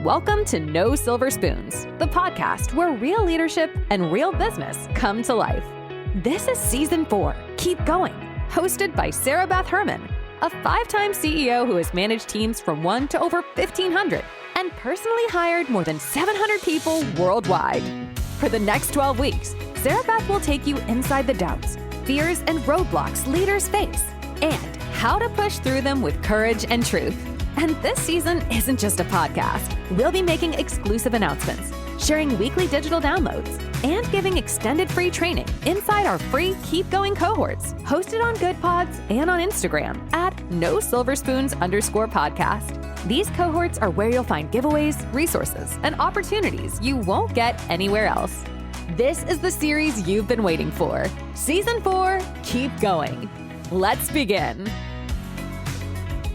Welcome to No Silver Spoons, the podcast where real leadership and real business come to life. This is Season 4, Keep Going, hosted by Beth Herman, a 5-time CEO who has managed teams from 1 to over 1,500 and personally hired more than 700 people worldwide. For the next 12 weeks, Beth will take you inside the doubts, fears, and roadblocks leaders face, and how to push through them with courage and truth. And this season isn't just a podcast. We'll be making exclusive announcements, sharing weekly digital downloads, and giving extended free training inside our free Keep Going cohorts, hosted on Good Pods and on Instagram at NoSilverspoons_podcast. These cohorts are where you'll find giveaways, resources, and opportunities you won't get anywhere else. This is the series you've been waiting for. Season 4, Keep Going. Let's begin.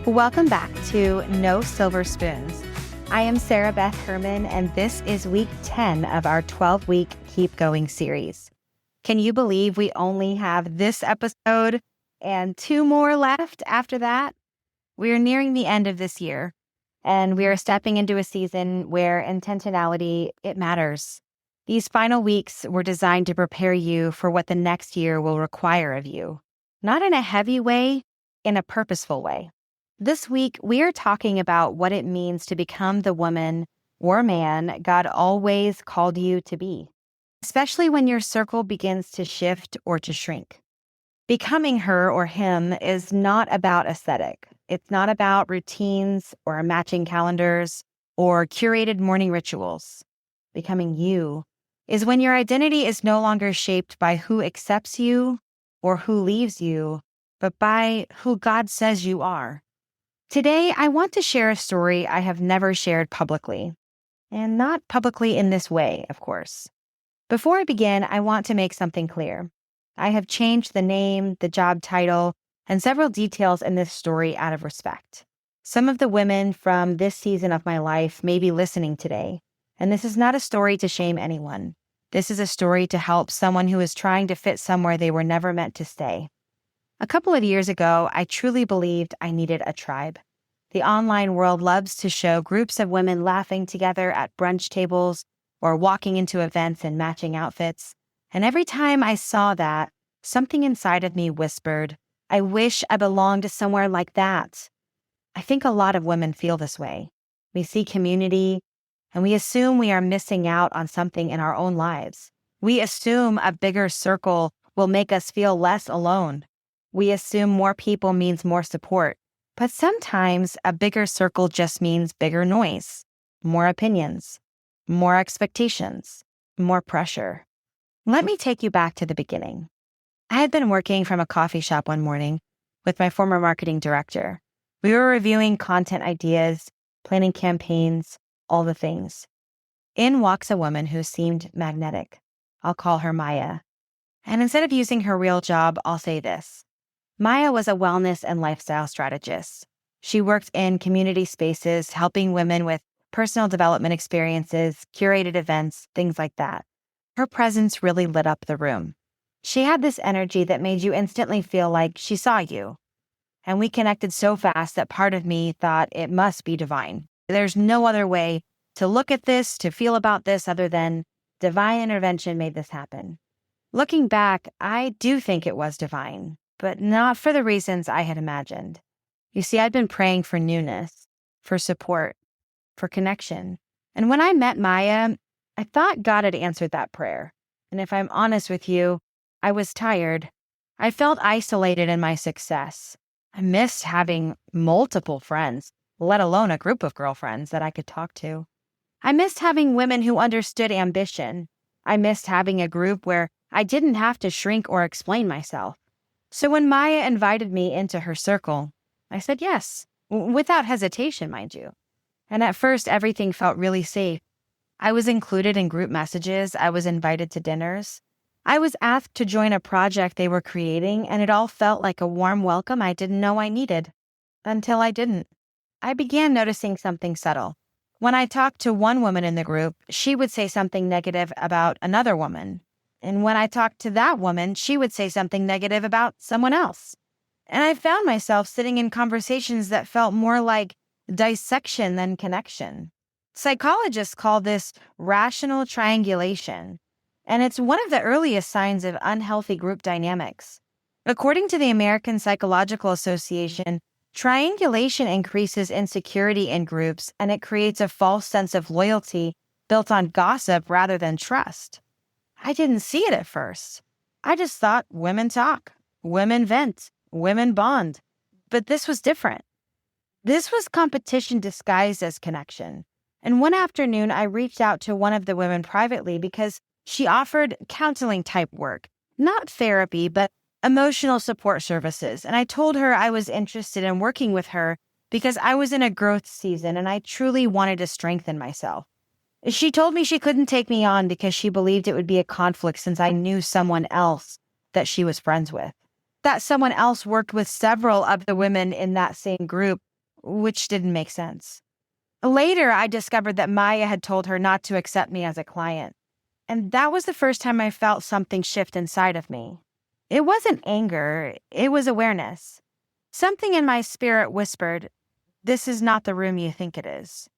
Welcome back to No Silver Spoons. I am Beth Herman, and this is week 10 of our 12-week Keep Going series. Can you believe we only have this episode and 2 more left after that? We are nearing the end of this year, and we are stepping into a season where intentionality, it matters. These final weeks were designed to prepare you for what the next year will require of you, not in a heavy way, in a purposeful way. This week, we are talking about what it means to become the woman or man God always called you to be, especially when your circle begins to shift or to shrink. Becoming her or him is not about aesthetic. It's not about routines or matching calendars or curated morning rituals. Becoming you is when your identity is no longer shaped by who accepts you or who leaves you, but by who God says you are. Today, I want to share a story I have never shared publicly, and not publicly in this way, of course. Before I begin, I want to make something clear. I have changed the name, the job title, and several details in this story out of respect. Some of the women from this season of my life may be listening today, and this is not a story to shame anyone. This is a story to help someone who is trying to fit somewhere they were never meant to stay. A couple of years ago, I truly believed I needed a tribe. The online world loves to show groups of women laughing together at brunch tables or walking into events in matching outfits. And every time I saw that, something inside of me whispered, I wish I belonged somewhere like that. I think a lot of women feel this way. We see community, and we assume we are missing out on something in our own lives. We assume a bigger circle will make us feel less alone. We assume more people means more support, but sometimes a bigger circle just means bigger noise, more opinions, more expectations, more pressure. Let me take you back to the beginning. I had been working from a coffee shop one morning with my former marketing director. We were reviewing content ideas, planning campaigns, all the things. In walks a woman who seemed magnetic. I'll call her Maya. And instead of using her real job, I'll say this. Maya was a wellness and lifestyle strategist. She worked in community spaces, helping women with personal development experiences, curated events, things like that. Her presence really lit up the room. She had this energy that made you instantly feel like she saw you. And we connected so fast that part of me thought it must be divine. There's no other way to look at this, to feel about this, other than divine intervention made this happen. Looking back, I do think it was divine, but not for the reasons I had imagined. You see, I'd been praying for newness, for support, for connection. And when I met Maya, I thought God had answered that prayer. And if I'm honest with you, I was tired. I felt isolated in my success. I missed having multiple friends, let alone a group of girlfriends that I could talk to. I missed having women who understood ambition. I missed having a group where I didn't have to shrink or explain myself. So when Maya invited me into her circle, I said yes, without hesitation, mind you. And at first, everything felt really safe. I was included in group messages. I was invited to dinners. I was asked to join a project they were creating, and it all felt like a warm welcome I didn't know I needed. Until I didn't. I began noticing something subtle. When I talked to one woman in the group, she would say something negative about another woman. And when I talked to that woman, she would say something negative about someone else. And I found myself sitting in conversations that felt more like dissection than connection. Psychologists call this rational triangulation, and it's one of the earliest signs of unhealthy group dynamics. According to the American Psychological Association, triangulation increases insecurity in groups, and it creates a false sense of loyalty built on gossip rather than trust. I didn't see it at first. I just thought women talk, women vent, women bond. But this was different. This was competition disguised as connection. And one afternoon, I reached out to one of the women privately because she offered counseling type work, not therapy, but emotional support services. And I told her I was interested in working with her because I was in a growth season and I truly wanted to strengthen myself. She told me she couldn't take me on because she believed it would be a conflict since I knew someone else that she was friends with. That someone else worked with several of the women in that same group, which didn't make sense. Later, I discovered that Maya had told her not to accept me as a client. And that was the first time I felt something shift inside of me. It wasn't anger, it was awareness. Something in my spirit whispered, "This is not the room you think it is."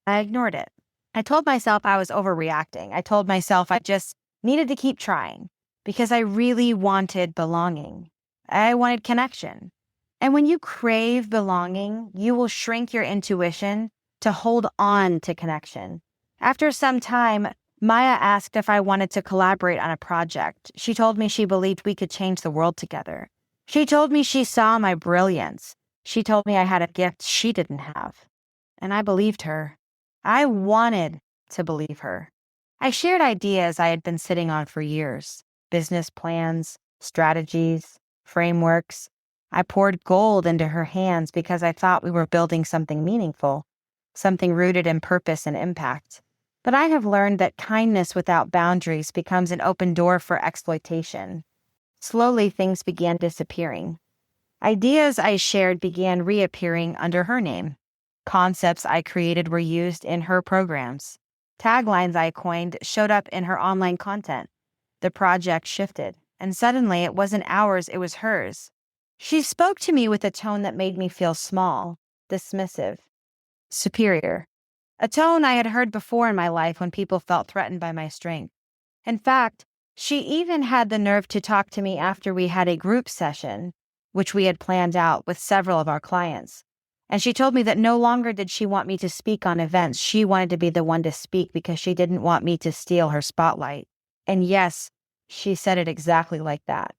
I ignored it. I told myself I was overreacting. I told myself I just needed to keep trying because I really wanted belonging. I wanted connection. And when you crave belonging, you will shrink your intuition to hold on to connection. After some time, Maya asked if I wanted to collaborate on a project. She told me she believed we could change the world together. She told me she saw my brilliance. She told me I had a gift she didn't have. And I believed her. I wanted to believe her. I shared ideas I had been sitting on for years, business plans, strategies, frameworks. I poured gold into her hands because I thought we were building something meaningful, something rooted in purpose and impact. But I have learned that kindness without boundaries becomes an open door for exploitation. Slowly, things began disappearing. Ideas I shared began reappearing under her name. Concepts I created were used in her programs. Taglines I coined showed up in her online content. The project shifted, and suddenly it wasn't ours, it was hers. She spoke to me with a tone that made me feel small, dismissive, superior. A tone I had heard before in my life when people felt threatened by my strength. In fact, she even had the nerve to talk to me after we had a group session, which we had planned out with several of our clients. And she told me that no longer did she want me to speak on events. She wanted to be the one to speak because she didn't want me to steal her spotlight. And yes, she said it exactly like that.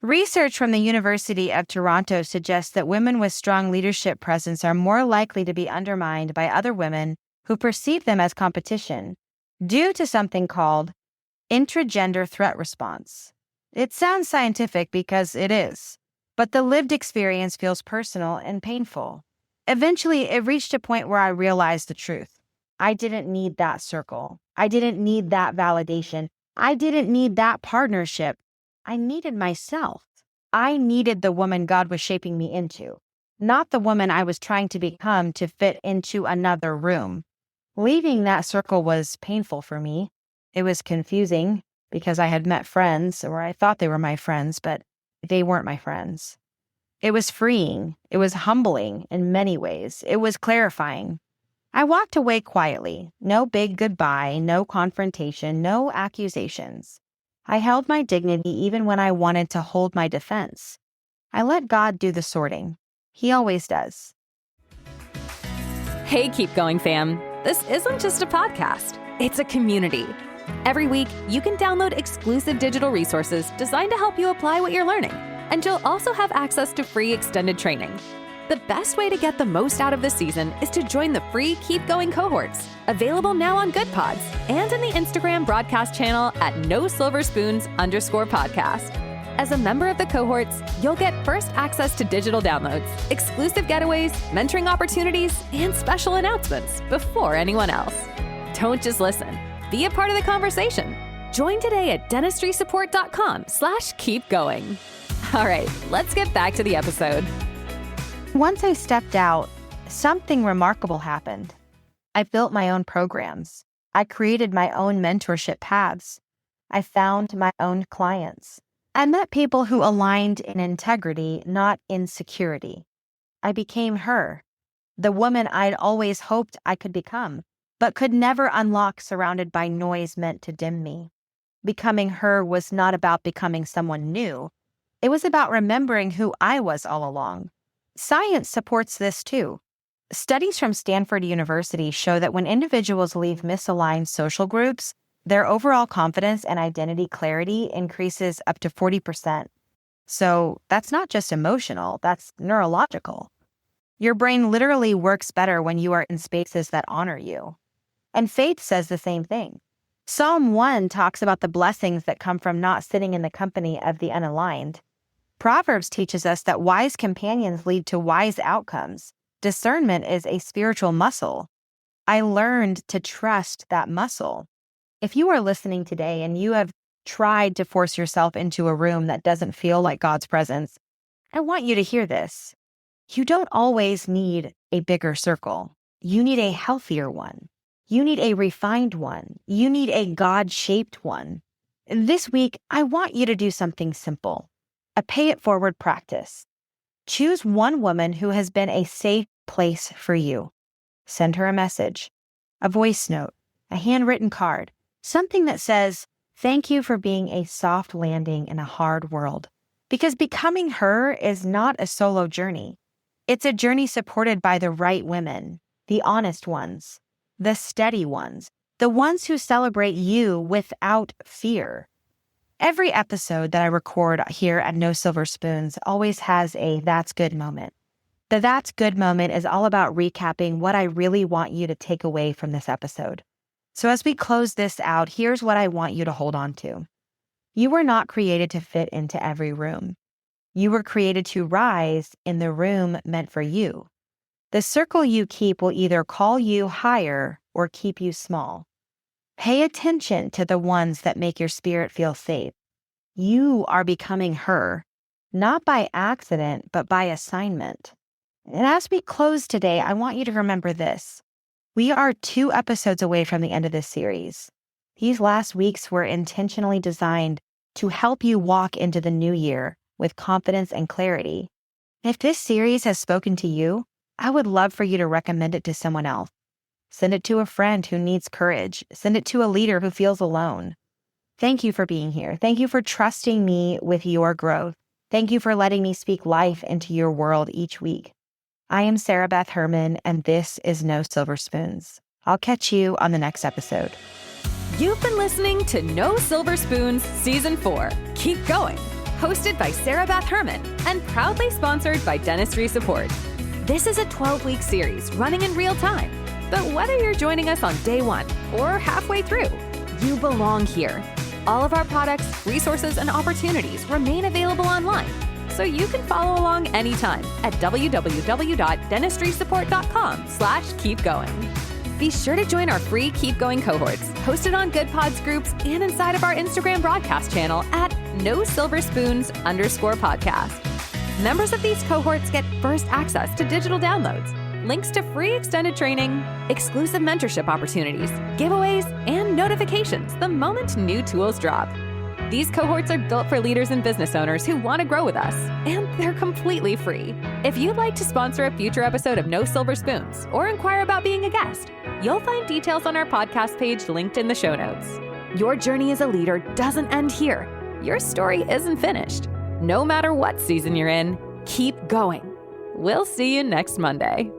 Research from the University of Toronto suggests that women with strong leadership presence are more likely to be undermined by other women who perceive them as competition due to something called intragender threat response. It sounds scientific because it is, but the lived experience feels personal and painful. Eventually, it reached a point where I realized the truth. I didn't need that circle. I didn't need that validation. I didn't need that partnership. I needed myself. I needed the woman God was shaping me into, not the woman I was trying to become to fit into another room. Leaving that circle was painful for me. It was confusing because I had met friends, or I thought they were my friends, but they weren't my friends. It was freeing. It was humbling in many ways. It was clarifying. I walked away quietly. No big goodbye, no confrontation, no accusations. I held my dignity even when I wanted to hold my defense. I let God do the sorting. He always does. Hey, Keep Going fam. This isn't just a podcast. It's a community. Every week, you can download exclusive digital resources designed to help you apply what you're learning. And you'll also have access to free extended training. The best way to get the most out of this season is to join the free Keep Going cohorts, available now on Good Pods and in the Instagram broadcast channel at @nosilverspoons_podcast. As a member of the cohorts, you'll get first access to digital downloads, exclusive getaways, mentoring opportunities, and special announcements before anyone else. Don't just listen. Be a part of the conversation. Join today at dentistrysupport.com/keepgoing. All right, let's get back to the episode. Once I stepped out, something remarkable happened. I built my own programs. I created my own mentorship paths. I found my own clients. I met people who aligned in integrity, not insecurity. I became her, the woman I'd always hoped I could become. but could never unlock surrounded by noise meant to dim me. Becoming her was not about becoming someone new. It was about remembering who I was all along. Science supports this too. Studies from Stanford University show that when individuals leave misaligned social groups, their overall confidence and identity clarity increases up to 40%. So that's not just emotional, that's neurological. Your brain literally works better when you are in spaces that honor you. And faith says the same thing. Psalm 1 talks about the blessings that come from not sitting in the company of the unaligned. Proverbs teaches us that wise companions lead to wise outcomes. Discernment is a spiritual muscle. I learned to trust that muscle. If you are listening today and you have tried to force yourself into a room that doesn't feel like God's presence, I want you to hear this. You don't always need a bigger circle. You need a healthier one. You need a refined one. You need a God-shaped one. This week, I want you to do something simple, a pay-it-forward practice. Choose one woman who has been a safe place for you. Send her a message, a voice note, a handwritten card, something that says, "Thank you for being a soft landing in a hard world." Because becoming her is not a solo journey. It's a journey supported by the right women, the honest ones, the steady ones, the ones who celebrate you without fear. Every episode that I record here at No Silver Spoons always has a That's Good moment. The That's Good moment is all about recapping what I really want you to take away from this episode. So as we close this out, here's what I want you to hold on to. You were not created to fit into every room. You were created to rise in the room meant for you. The circle you keep will either call you higher or keep you small. Pay attention to the ones that make your spirit feel safe. You are becoming her, not by accident, but by assignment. And as we close today, I want you to remember this. We are 2 episodes away from the end of this series. These last weeks were intentionally designed to help you walk into the new year with confidence and clarity. If this series has spoken to you, I would love for you to recommend it to someone else. Send it to a friend who needs courage. Send it to a leader who feels alone. Thank you for being here. Thank you for trusting me with your growth. Thank you for letting me speak life into your world each week. I am Sarah Beth Herman, and this is No Silver Spoons. I'll catch you on the next episode. You've been listening to No Silver Spoons Season 4. Keep going. Hosted by Sarah Beth Herman and proudly sponsored by Dentistry Support. This is a 12-week series running in real time. But whether you're joining us on day 1 or halfway through, you belong here. All of our products, resources, and opportunities remain available online, so you can follow along anytime at www.dentistrysupport.com/keepgoing. Be sure to join our free Keep Going cohorts, hosted on Good Pods groups and inside of our Instagram broadcast channel at NoSilverSpoons_podcast. Members of these cohorts get first access to digital downloads, links to free extended training, exclusive mentorship opportunities, giveaways, and notifications the moment new tools drop. These cohorts are built for leaders and business owners who want to grow with us, and they're completely free. If you'd like to sponsor a future episode of No Silver Spoons or inquire about being a guest, you'll find details on our podcast page linked in the show notes. Your journey as a leader doesn't end here. Your story isn't finished. No matter what season you're in, keep going. We'll see you next Monday.